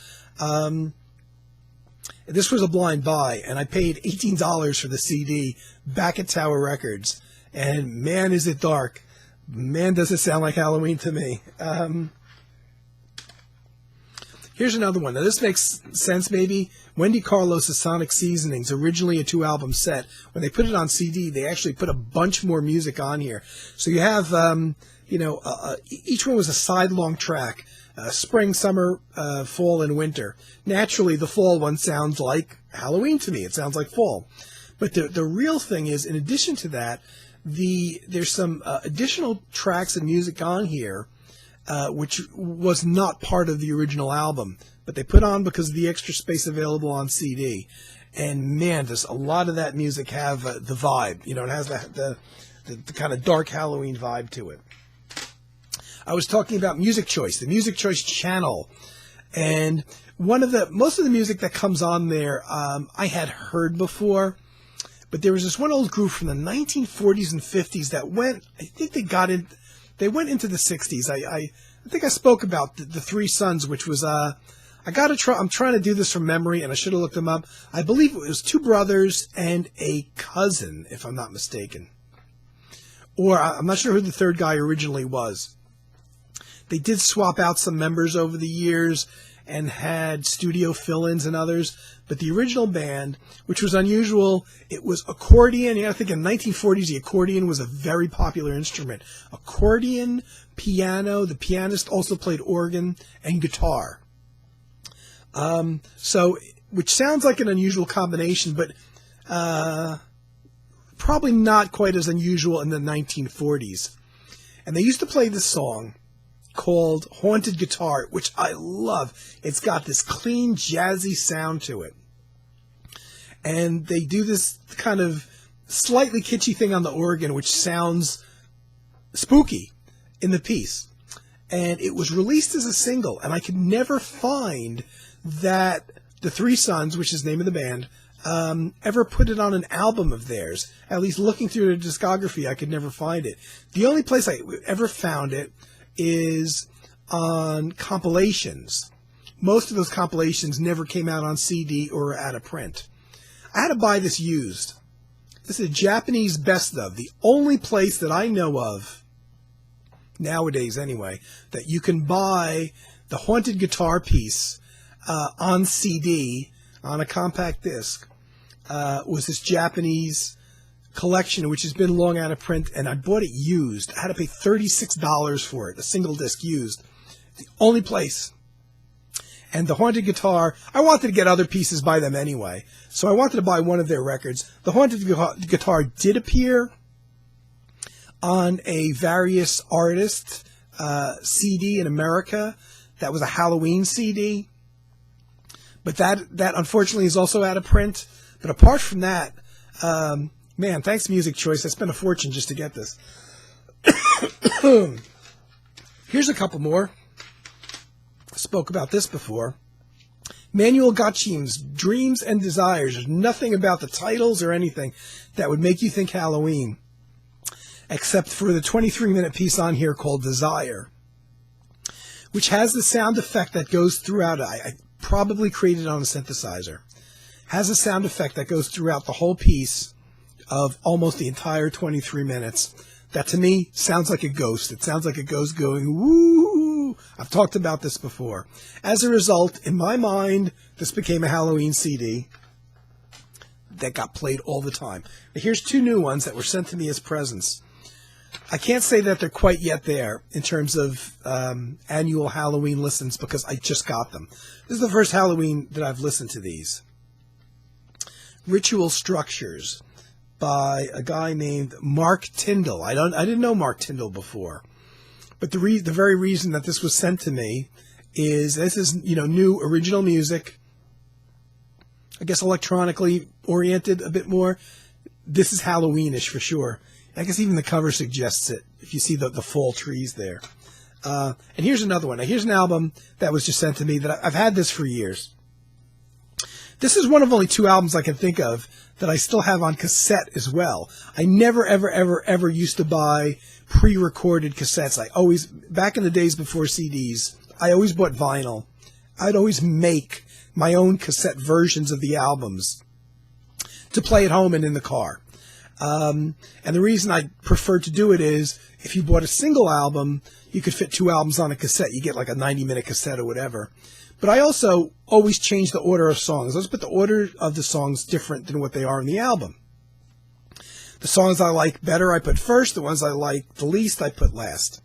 This was a blind buy, and I paid $18 for the CD back at Tower Records. And man, is it dark. Man, does it sound like Halloween to me. Here's another one. Now, this makes sense, maybe. Wendy Carlos' Sonic Seasonings, originally a 2-album set. When they put it on CD, they actually put a bunch more music on here. So you have, each one was a side-long track. Spring, summer, fall, and winter. Naturally, the fall one sounds like Halloween to me. It sounds like fall. But the real thing is, in addition to that, there's some additional tracks and music on here, which was not part of the original album, but they put on because of the extra space available on CD. And man, does a lot of that music have the vibe. You know, it has the kind of dark Halloween vibe to it. I was talking about Music Choice, the Music Choice channel, and most of the music that comes on there, I had heard before, but there was this one old group from the 1940s and 50s that went. I think they went into the 60s. I think I spoke about the Three Sons, which was I'm trying to do this from memory, and I should have looked them up. I believe it was two brothers and a cousin, if I'm not mistaken, or I'm not sure who the third guy originally was. They did swap out some members over the years and had studio fill-ins and others. But the original band, which was unusual, it was accordion. You got to think in the 1940s, the accordion was a very popular instrument. Accordion, piano. The pianist also played organ and guitar. Which sounds like an unusual combination, but probably not quite as unusual in the 1940s. And they used to play this song called Haunted Guitar, which I love. It's got this clean, jazzy sound to it. And they do this kind of slightly kitschy thing on the organ, which sounds spooky in the piece. And it was released as a single, and I could never find that the Three Sons, which is the name of the band, ever put it on an album of theirs. At least looking through their discography, I could never find it. The only place I ever found it is on compilations. Most of those compilations never came out on CD or out of print. I had to buy this used. This is a Japanese best of. The only place that I know of, nowadays anyway, that you can buy the Haunted Guitar piece on CD, on a compact disc, was this Japanese collection, which has been long out of print, and I bought it used. I had to pay $36 for it, a single disc used. The only place. And the Haunted Guitar, I wanted to get other pieces by them anyway, so I wanted to buy one of their records. The Haunted Guitar did appear on a Various Artists CD in America. That was a Halloween CD, but that unfortunately is also out of print. But apart from that, man, thanks Music Choice. I spent a fortune just to get this. Here's a couple more. I spoke about this before. Manuel Gotchim's Dreams and Desires. There's nothing about the titles or anything that would make you think Halloween, except for the 23-minute piece on here called Desire, which has the sound effect that goes throughout. I probably created it on a synthesizer. Has a sound effect that goes throughout the whole piece of almost the entire 23 minutes. That to me sounds like a ghost. It sounds like a ghost going, woo! I've talked about this before. As a result, in my mind, this became a Halloween CD that got played all the time. Now, here's two new ones that were sent to me as presents. I can't say that they're quite yet there in terms of annual Halloween listens because I just got them. This is the first Halloween that I've listened to these. Ritual Structures by a guy named Mark Tyndall. I didn't know Mark Tyndall before, But the very reason that this was sent to me is this is, new original music. I guess electronically oriented a bit more. This is Halloweenish for sure. I guess even the cover suggests it, if you see the fall trees there. And here's another one. Now, here's an album that was just sent to me that I've had this for years. This is one of only 2 albums I can think of that I still have on cassette as well. I never, ever, ever, ever used to buy pre-recorded cassettes. I always, back in the days before CDs, I always bought vinyl. I'd always make my own cassette versions of the albums to play at home and in the car. And the reason I preferred to do it is if you bought a single album, you could fit 2 albums on a cassette. You get like a 90-minute cassette or whatever. But I also always change the order of songs. Let's put the order of the songs different than what they are in the album. The songs I like better, I put first. The ones I like the least, I put last.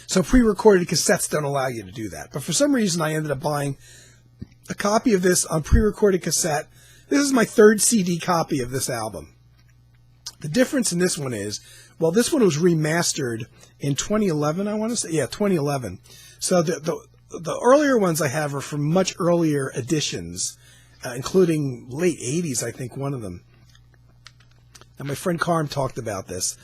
So pre-recorded cassettes don't allow you to do that. But for some reason, I ended up buying a copy of this on pre-recorded cassette. This is my 3rd CD copy of this album. The difference in this one is, well, this one was remastered in 2011, I want to say. Yeah, 2011. So the earlier ones I have are from much earlier editions, including late 80s, I think, one of them. And my friend Carm talked about this.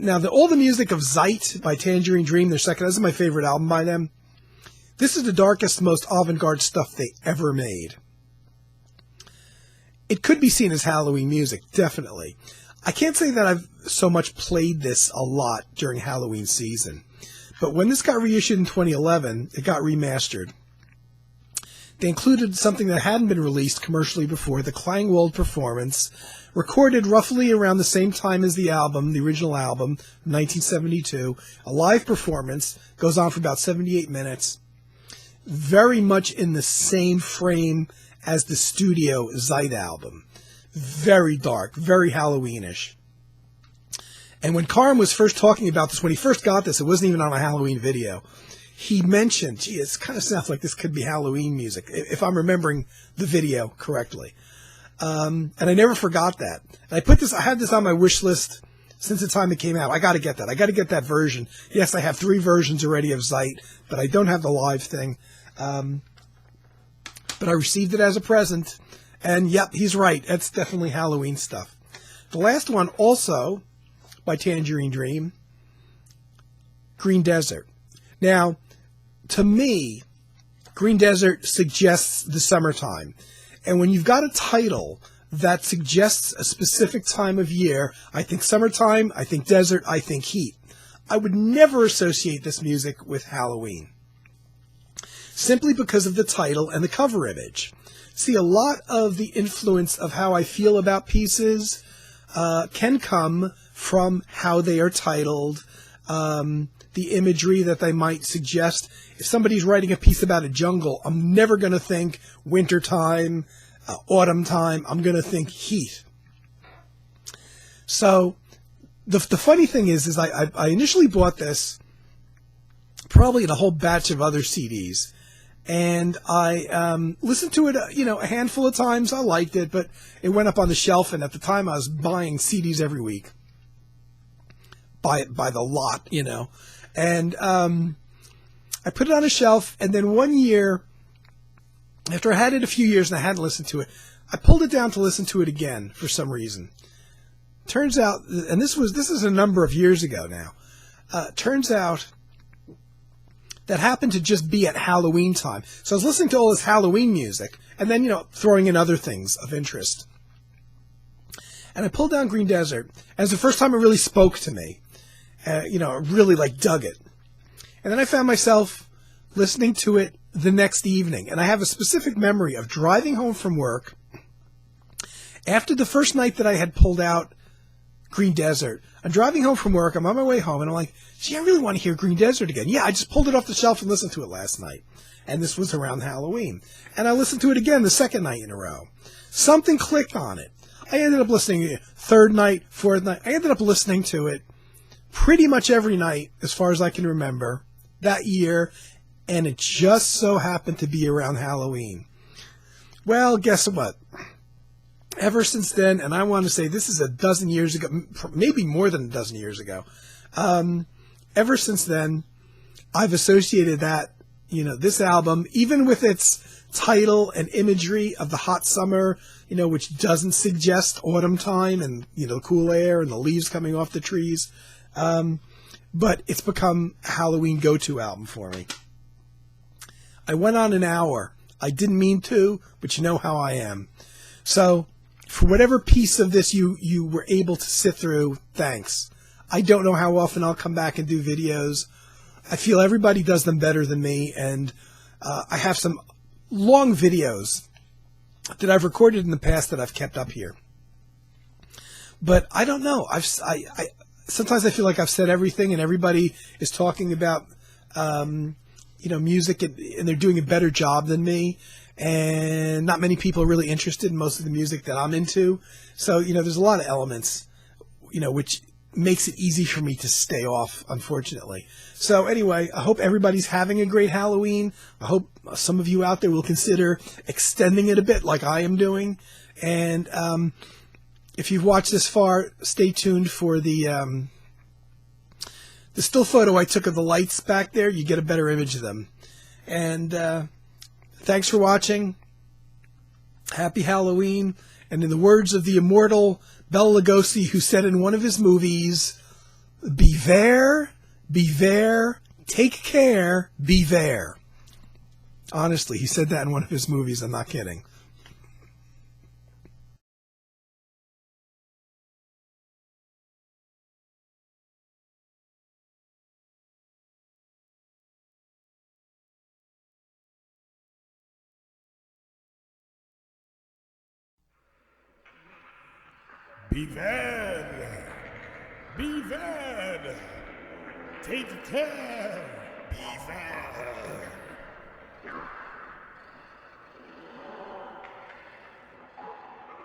Now all the music of Zeit by Tangerine Dream, their second, this is my favorite album by them. This is the darkest, most avant-garde stuff they ever made. It could be seen as Halloween music, definitely. I can't say that I've so much played this a lot during Halloween season. But when this got reissued in 2011, it got remastered. They included something that hadn't been released commercially before, the Klangwald performance, recorded roughly around the same time as the album, the original album, 1972. A live performance, goes on for about 78 minutes. Very much in the same frame as the studio Zeit album. Very dark, very Halloweenish. And when Carm was first talking about this, when he first got this, it wasn't even on a Halloween video. He mentioned, gee, it kind of sounds like this could be Halloween music, if I'm remembering the video correctly. And I never forgot that. And I had this on my wish list since the time it came out. I got to get that. I got to get that version. Yes, I have 3 versions already of Zeit, but I don't have the live thing. But I received it as a present. And yep, he's right. That's definitely Halloween stuff. The last one also by Tangerine Dream, Green Desert. Now, to me, Green Desert suggests the summertime. And when you've got a title that suggests a specific time of year, I think summertime, I think desert, I think heat. I would never associate this music with Halloween, simply because of the title and the cover image. See, a lot of the influence of how I feel about pieces can come from how they are titled, the imagery that they might suggest. If somebody's writing a piece about a jungle, I'm never going to think wintertime, autumn time. I'm going to think heat. So the funny thing is I initially bought this probably in a whole batch of other CDs. And I listened to it, a handful of times. I liked it, but it went up on the shelf. And at the time, I was buying CDs every week, by the lot, And I put it on a shelf. And then one year, after I had it a few years and I hadn't listened to it, I pulled it down to listen to it again for some reason. Turns out, and this is a number of years ago now. Turns out that happened to just be at Halloween time. So I was listening to all this Halloween music and then, throwing in other things of interest. And I pulled down Green Desert. And it was the first time it really spoke to me. Really dug it. And then I found myself listening to it the next evening. And I have a specific memory of driving home from work after the first night that I had pulled out Green Desert. I'm driving home from work. I'm on my way home, and I'm like, gee, I really want to hear Green Desert again. Yeah, I just pulled it off the shelf and listened to it last night. And this was around Halloween. And I listened to it again the second night in a row. Something clicked on it. I ended up listening third night, fourth night. I ended up listening to it pretty much every night, as far as I can remember, that year. And it just so happened to be around Halloween. Well, guess what? Ever since then, and I want to say this is a dozen years ago, maybe more than a dozen years ago, ever since then, I've associated that, this album, even with its title and imagery of the hot summer, which doesn't suggest autumn time and, the cool air and the leaves coming off the trees. But it's become a Halloween go-to album for me. I went on an hour. I didn't mean to, but you know how I am. So, for whatever piece of this you were able to sit through, thanks. I don't know how often I'll come back and do videos. I feel everybody does them better than me, and I have some long videos that I've recorded in the past that I've kept up here. But I don't know. Sometimes I feel like I've said everything, and everybody is talking about music, and they're doing a better job than me. And not many people are really interested in most of the music that I'm into. So, there's a lot of elements, which makes it easy for me to stay off, unfortunately. So anyway, I hope everybody's having a great Halloween. I hope some of you out there will consider extending it a bit like I am doing. And if you've watched this far, stay tuned for the still photo I took of the lights back there. You get a better image of them. And thanks for watching. Happy Halloween. And in the words of the immortal Bela Lugosi, who said in one of his movies, beware, take care, beware. Honestly, he said that in one of his movies. I'm not kidding.
Beware! Beware! Take care! Beware!